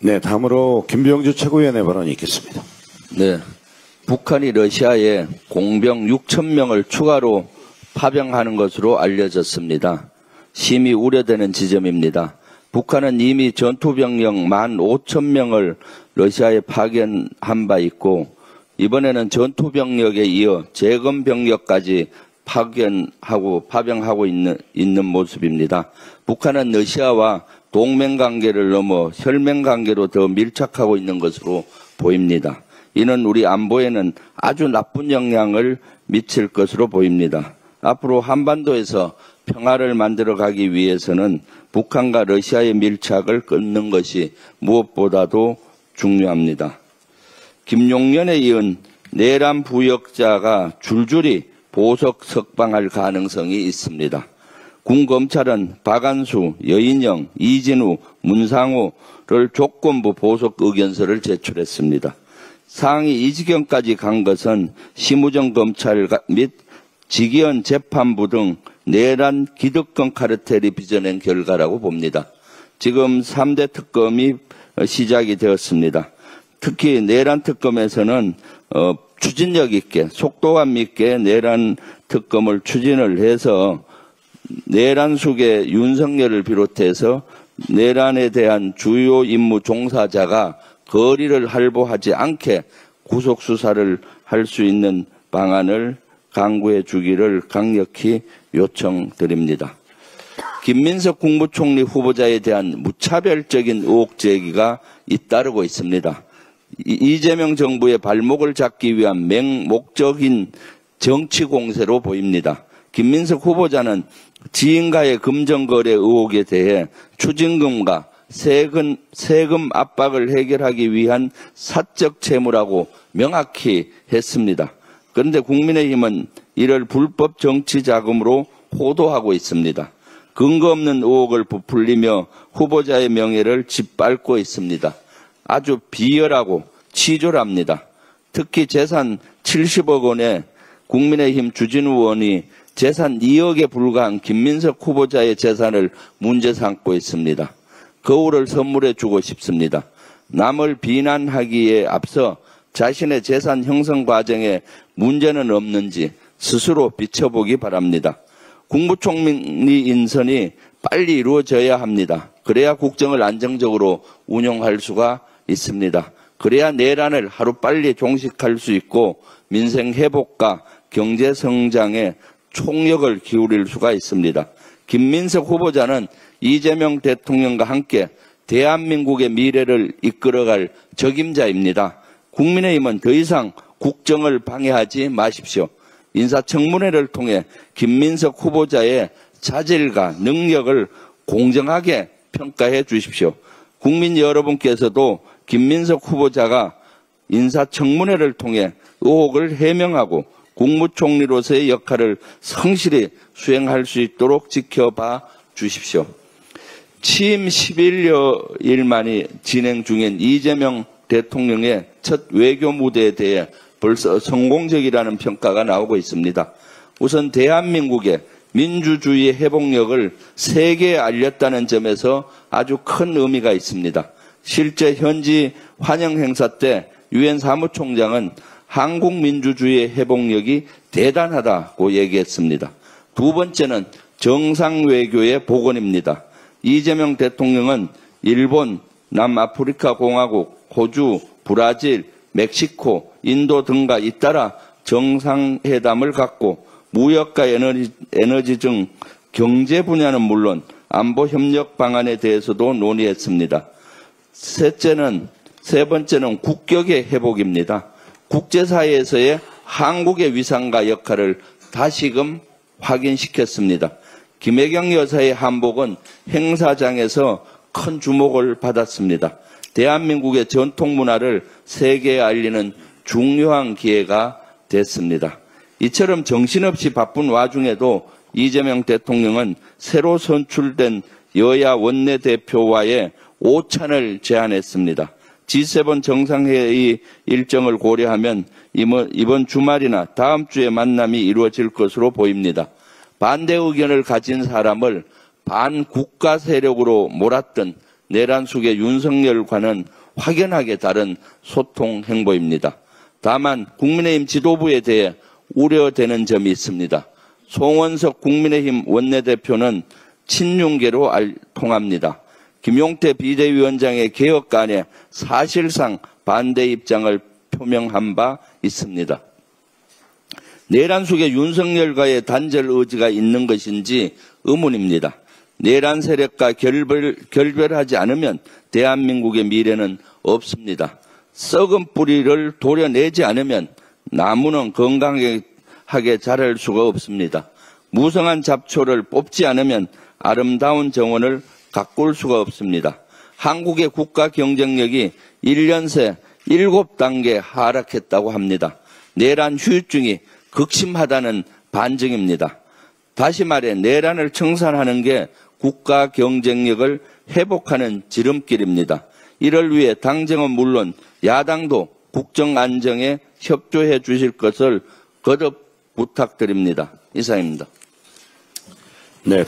네, 다음으로 김병주 최고위원의 발언이 있겠습니다. 네, 북한이 러시아에 공병 6,000명을 추가로 파병하는 것으로 알려졌습니다. 심히 우려되는 지점입니다. 북한은 이미 전투병력 15,000명을 러시아에 파견한 바 있고 이번에는 전투병력에 이어 재검병력까지 파병하고 있는 모습입니다. 북한은 러시아와 동맹관계를 넘어 혈맹관계로 더 밀착하고 있는 것으로 보입니다. 이는 우리 안보에는 아주 나쁜 영향을 미칠 것으로 보입니다. 앞으로 한반도에서 평화를 만들어가기 위해서는 북한과 러시아의 밀착을 끊는 것이 무엇보다도 중요합니다. 김용년에 이은 내란 부역자가 줄줄이 보석 석방할 가능성이 있습니다. 군검찰은 박안수, 여인영, 이진우, 문상호를 조건부 보석 의견서를 제출했습니다. 상황이 이 지경까지 간 것은 심우정 검찰 및 지기현 재판부 등 내란 기득권 카르텔이 빚어낸 결과라고 봅니다. 지금 3대 특검이 시작이 되었습니다. 특히 내란 특검에서는 추진력 있게 속도감 있게 내란 특검을 추진을 해서 내란 속의 윤석열을 비롯해서 내란에 대한 주요 임무 종사자가 거리를 할보하지 않게 구속 수사를 할 수 있는 방안을 강구해 주기를 강력히 요청드립니다. 김민석 국무총리 후보자에 대한 무차별적인 의혹 제기가 잇따르고 있습니다. 이재명 정부의 발목을 잡기 위한 맹목적인 정치 공세로 보입니다. 김민석 후보자는 지인과의 금전거래 의혹에 대해 추징금과 세금 압박을 해결하기 위한 사적 채무라고 명확히 했습니다. 그런데 국민의힘은 이를 불법 정치 자금으로 호도하고 있습니다. 근거 없는 의혹을 부풀리며 후보자의 명예를 짓밟고 있습니다. 아주 비열하고 치졸합니다. 특히 재산 70억 원에 국민의힘 주진우 의원이 재산 2억에 불과한 김민석 후보자의 재산을 문제 삼고 있습니다. 거울을 선물해 주고 싶습니다. 남을 비난하기에 앞서 자신의 재산 형성 과정에 문제는 없는지 스스로 비춰보기 바랍니다. 국무총리 인선이 빨리 이루어져야 합니다. 그래야 국정을 안정적으로 운영할 수가 있습니다. 그래야 내란을 하루빨리 종식할 수 있고 민생 회복과 경제 성장에 총력을 기울일 수가 있습니다. 김민석 후보자는 이재명 대통령과 함께 대한민국의 미래를 이끌어갈 적임자입니다. 국민의힘은 더 이상 국정을 방해하지 마십시오. 인사청문회를 통해 김민석 후보자의 자질과 능력을 공정하게 평가해 주십시오. 국민 여러분께서도 김민석 후보자가 인사청문회를 통해 의혹을 해명하고 국무총리로서의 역할을 성실히 수행할 수 있도록 지켜봐 주십시오. 취임 11여일 만이 진행 중인 이재명 대통령의 첫 외교 무대에 대해 벌써 성공적이라는 평가가 나오고 있습니다. 우선 대한민국의 민주주의 회복력을 세계에 알렸다는 점에서 아주 큰 의미가 있습니다. 실제 현지 환영 행사 때 유엔 사무총장은 한국 민주주의의 회복력이 대단하다고 얘기했습니다. 두 번째는 정상 외교의 복원입니다. 이재명 대통령은 일본, 남아프리카 공화국, 호주, 브라질, 멕시코, 인도 등과 잇따라 정상회담을 갖고 무역과 에너지 등 경제 분야는 물론 안보 협력 방안에 대해서도 논의했습니다. 세 번째는 국격의 회복입니다. 국제사회에서의 한국의 위상과 역할을 다시금 확인시켰습니다. 김혜경 여사의 한복은 행사장에서 큰 주목을 받았습니다. 대한민국의 전통 문화를 세계에 알리는 중요한 기회가 됐습니다. 이처럼 정신없이 바쁜 와중에도 이재명 대통령은 새로 선출된 여야 원내대표와의 오찬을 제안했습니다. G7 정상회의 일정을 고려하면 이번 주말이나 다음 주에 만남이 이루어질 것으로 보입니다. 반대 의견을 가진 사람을 반국가 세력으로 몰았던 내란숙의 윤석열과는 확연하게 다른 소통 행보입니다. 다만 국민의힘 지도부에 대해 우려되는 점이 있습니다. 송원석 국민의힘 원내대표는 친윤계로 통합니다. 김용태 비대위원장의 개혁안에 사실상 반대 입장을 표명한 바 있습니다. 내란숙의 윤석열과의 단절 의지가 있는 것인지 의문입니다. 내란 세력과 결별하지 않으면 대한민국의 미래는 없습니다. 썩은 뿌리를 도려내지 않으면 나무는 건강하게 자랄 수가 없습니다. 무성한 잡초를 뽑지 않으면 아름다운 정원을 가꿀 수가 없습니다. 한국의 국가 경쟁력이 1년 새 7단계 하락했다고 합니다. 내란 후유증이 극심하다는 반증입니다. 다시 말해 내란을 청산하는 게 국가 경쟁력을 회복하는 지름길입니다. 이를 위해 당정은 물론 야당도 국정 안정에 협조해 주실 것을 거듭 부탁드립니다. 이상입니다.